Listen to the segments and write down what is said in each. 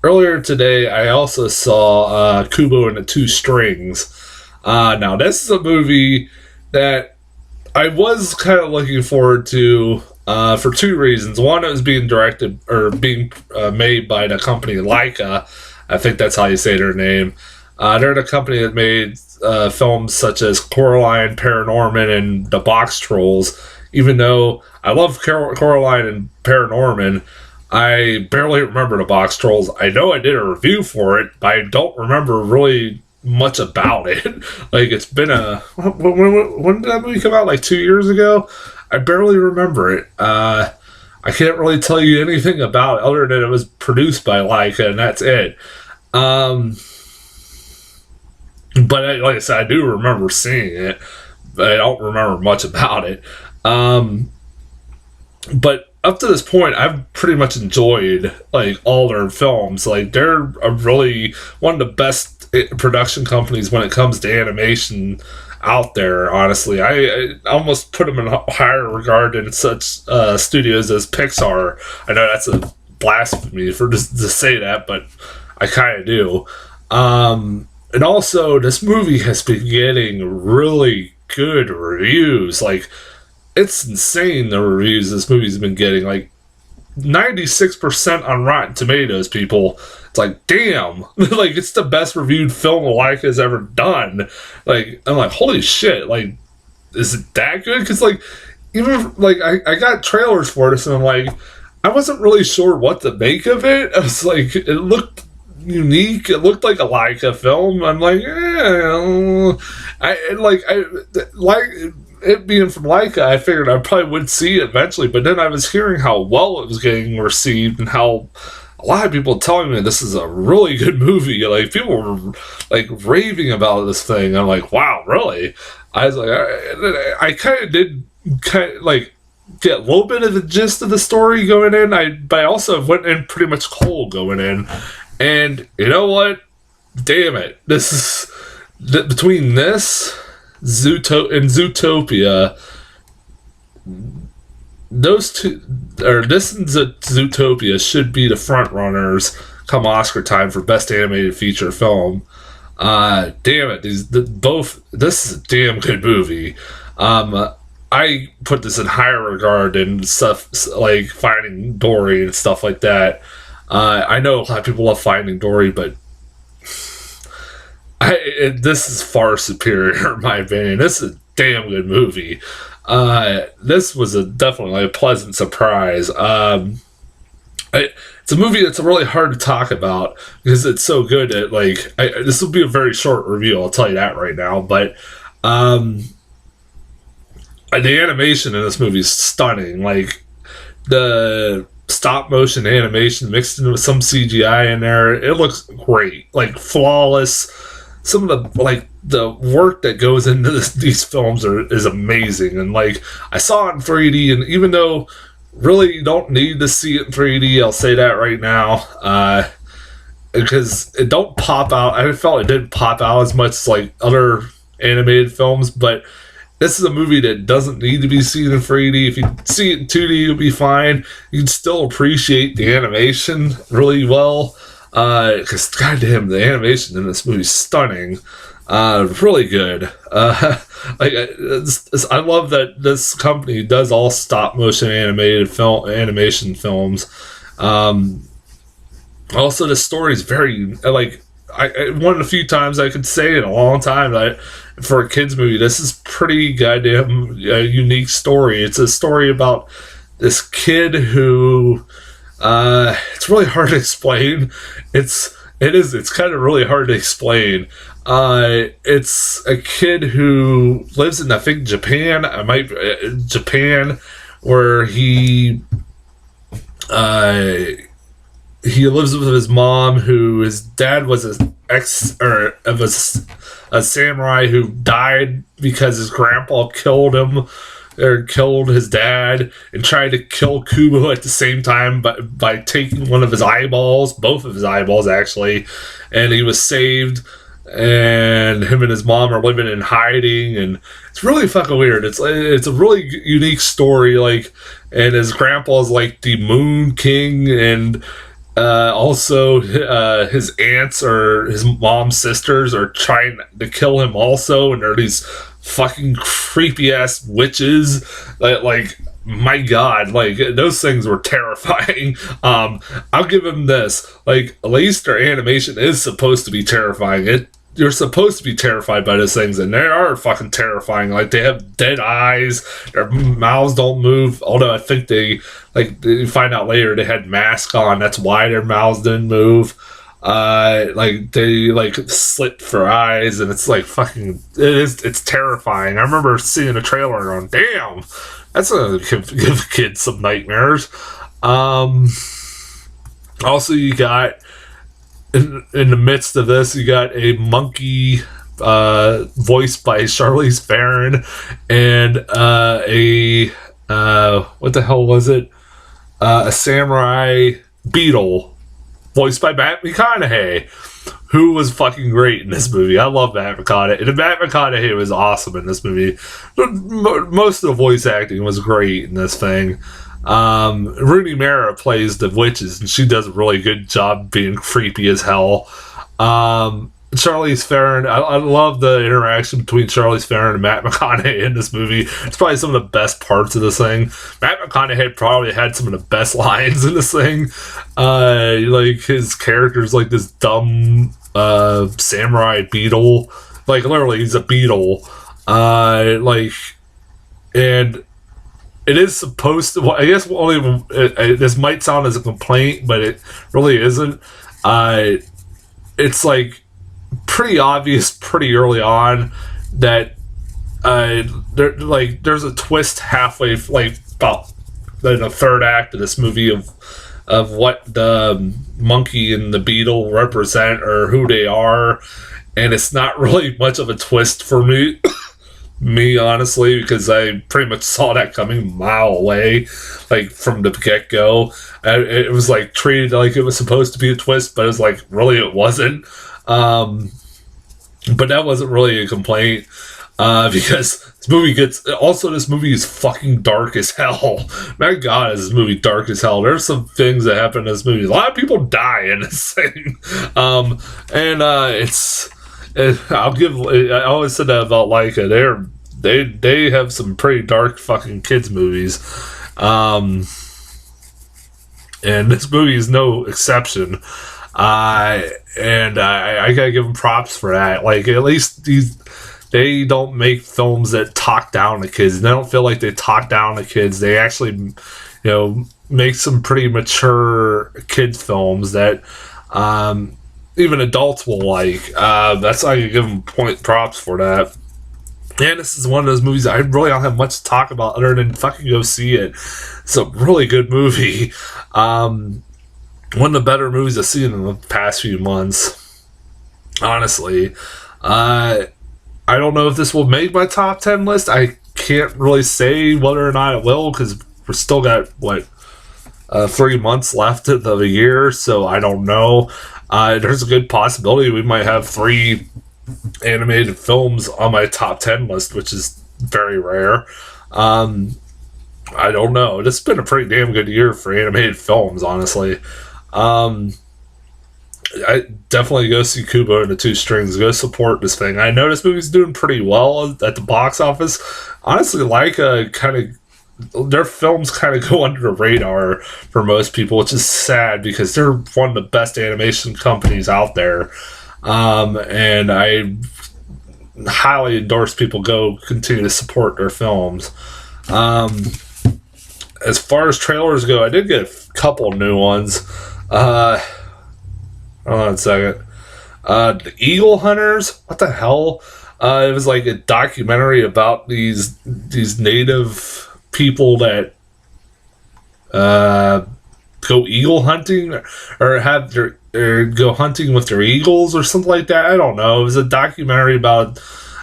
earlier today, I also saw Kubo and the Two Strings. Now, this is a movie that I was kind of looking forward to for two reasons. One, it was being directed or being made by the company Laika. I think that's how you say their name. They're the company that made films such as Coraline, Paranorman, and The Box Trolls. Even though I love Coraline and Paranorman, I barely remember The Box Trolls. I know I did a review for it, but I don't remember really much about it. Like, it's been when did that movie come out? Like 2 years ago? I barely remember it. I can't really tell you anything about it other than it was produced by Leica, and that's it. Um, but like I said, I do remember seeing it, but I don't remember much about it. Um, but up to this point, I've pretty much enjoyed like all their films. Like, they're a really one of the best production companies when it comes to animation out there. Honestly, I almost put them in higher regard than such studios as Pixar. I know that's a blasphemy for to say that, but I kind of do. And also, this movie has been getting really good reviews. Like, it's insane the reviews this movie's been getting. Like 96% on Rotten Tomatoes, people. It's like, damn, like it's the best reviewed film Laika has ever done. Like, I'm like, holy shit, like, is it that good? Because like, even like I got trailers for this, and I'm like, I wasn't really sure what to make of it. I was like, it looked unique. It looked like a Laika film. I'm like, I like it being from Laika. I figured I probably would see it eventually, but then I was hearing how well it was getting received and how a lot of people telling me this is a really good movie. Like, people were like raving about this thing. I'm like, wow, really? I was like, I kind of did kind of like get a little bit of the gist of the story going in. But I also went in pretty much cold going in. And you know what? Damn it. This is between this and Zootopia. Those two, or this and Zootopia, should be the front runners come Oscar time for best animated feature film. Damn it. This is a damn good movie. I put this in higher regard than stuff like Finding Dory and stuff like that. I know a lot of people love Finding Dory, but this is far superior in my opinion. This is a damn good movie. This was definitely a pleasant surprise. It's a movie that's really hard to talk about because it's so good at like. This will be a very short review. I'll tell you that right now. But the animation in this movie is stunning. Like, the stop motion animation mixed in with some CGI in there. It looks great, like flawless. Some of the work that goes into these films is amazing. And like, I saw it in 3D, and even though really you don't need to see it in 3D, I'll say that right now, because it don't pop out. I felt it didn't pop out as much as like other animated films, but this is a movie that doesn't need to be seen in 3D. If you see it in 2D, you'll be fine. You can still appreciate the animation really well. Because goddamn, the animation in this movie is stunning. Really good. I love that this company does all stop motion animation films. Also, the story is very like. One of the few times I could say in a long time that for a kids movie, this is pretty goddamn unique story. It's a story about this kid who it's really hard to explain. It's kind of really hard to explain. It's a kid who lives in, I think, Japan. Japan, where he lives with his mom, who his dad was a samurai who died because his grandpa killed him, or killed his dad, and tried to kill Kubo at the same time by taking one of his eyeballs, both of his eyeballs actually, and he was saved. And him and his mom are living in hiding, and it's really fucking weird. It's a really unique story, like, and his grandpa's like the Moon King, and Also, his aunts or his mom's sisters are trying to kill him also, and they're these fucking creepy ass witches that, like, my god, like, those things were terrifying. I'll give him this, like, at least their animation is supposed to be terrifying. You're supposed to be terrified by those things, and they are fucking terrifying. Like, they have dead eyes, their mouths don't move, although I think you find out later they had masks on, that's why their mouths didn't move. Like, they, like, slit for eyes, and it's, like, it's terrifying. I remember seeing a trailer and going, damn, that's gonna give kids some nightmares. Also, you got, in the midst of this, you got a monkey voiced by Charlize Theron, and what the hell was it? A samurai beetle voiced by Matt McConaughey, who was fucking great in this movie. I love Matt McConaughey. And Matt McConaughey was awesome in this movie. Most of the voice acting was great in this thing. Rooney Mara plays the witches, and she does a really good job being creepy as hell. Charlize Theron, I love the interaction between Charlize Theron and Matt McConaughey in this movie. It's probably some of the best parts of this thing. Matt McConaughey probably had some of the best lines in this thing. Like, his character's like this dumb samurai beetle. Like, literally, he's a beetle. Like, and it is supposed to, I guess, this might sound as a complaint, but it really isn't. It's like pretty obvious pretty early on that there's a twist halfway, like about in the third act of this movie of what the monkey and the beetle represent or who they are, and it's not really much of a twist for me. Me, honestly, because I pretty much saw that coming a mile away, like, from the get-go. It was, like, treated like it was supposed to be a twist, but it was like, really, it wasn't. But that wasn't really a complaint, because this movie is fucking dark as hell. My god, is this movie dark as hell. There's some things that happen in this movie. A lot of people die in this thing. I always said that about Laika. They have some pretty dark fucking kids movies, and this movie is no exception. I gotta give them props for that. Like, at least they don't make films that talk down to kids. They don't feel like they talk down to kids. They actually, make some pretty mature kids films that even adults will like. That's how you give them props for that. And this is one of those movies I really don't have much to talk about other than fucking go see it. It's a really good movie. One of the better movies I've seen in the past few months. Honestly. I don't know if this will make my top 10 list. I can't really say whether or not it will, because we're still got, 3 months left of the year, so I don't know. There's a good possibility we might have 3 animated films on my top 10 list, which is very rare. I don't know. It's been a pretty damn good year for animated films, honestly. I definitely go see Kubo and the Two Strings. Go support this thing. I know this movie's doing pretty well at the box office. Honestly, their films kind of go under the radar for most people, which is sad because they're one of the best animation companies out there. And I highly endorse people go continue to support their films. As far as trailers go, I did get a couple new ones. Hold on a second. The Eagle Hunters? What the hell? It was like a documentary about these native people that go eagle hunting or go hunting with their eagles or something like that. I don't know. It was a documentary about,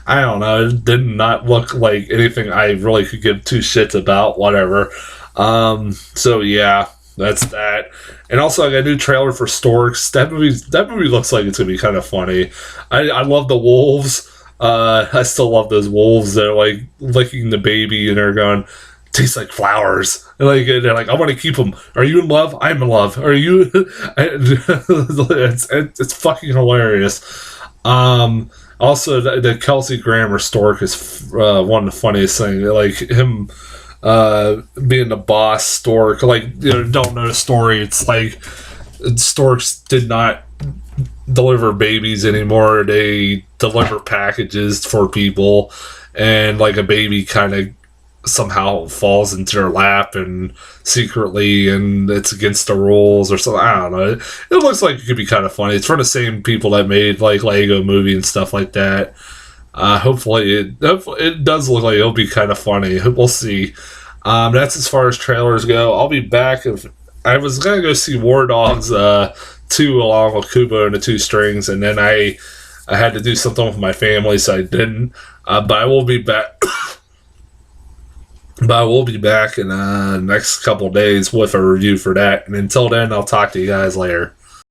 I don't know, it did not look like anything I really could give two shits about, whatever. So yeah, that's that. And also I got a new trailer for Storks. That movie looks like it's gonna be kind of funny. I love the wolves. I still love those wolves that are like licking the baby and they're going, taste like flowers. Like they're like, I want to keep them. Are you in love? I'm in love. Are you? It's fucking hilarious. Also, the Kelsey Grammer stork is one of the funniest things. Like him being the boss stork. Like, you know, don't know the story. It's like storks did not deliver babies anymore. They deliver packages for people, and like a baby kind of somehow falls into their lap and secretly, and it's against the rules or something. I don't know. It looks like it could be kind of funny. It's from the same people that made like Lego Movie and stuff like that. Hopefully it does look like it'll be kind of funny. We'll see. That's as far as trailers go. I'll be back. If I was gonna go see War Dogs 2 along with Kubo and the Two Strings, and then I had to do something with my family, so I didn't. But I will be back. But I will be back in the next couple days with a review for that. And until then, I'll talk to you guys later.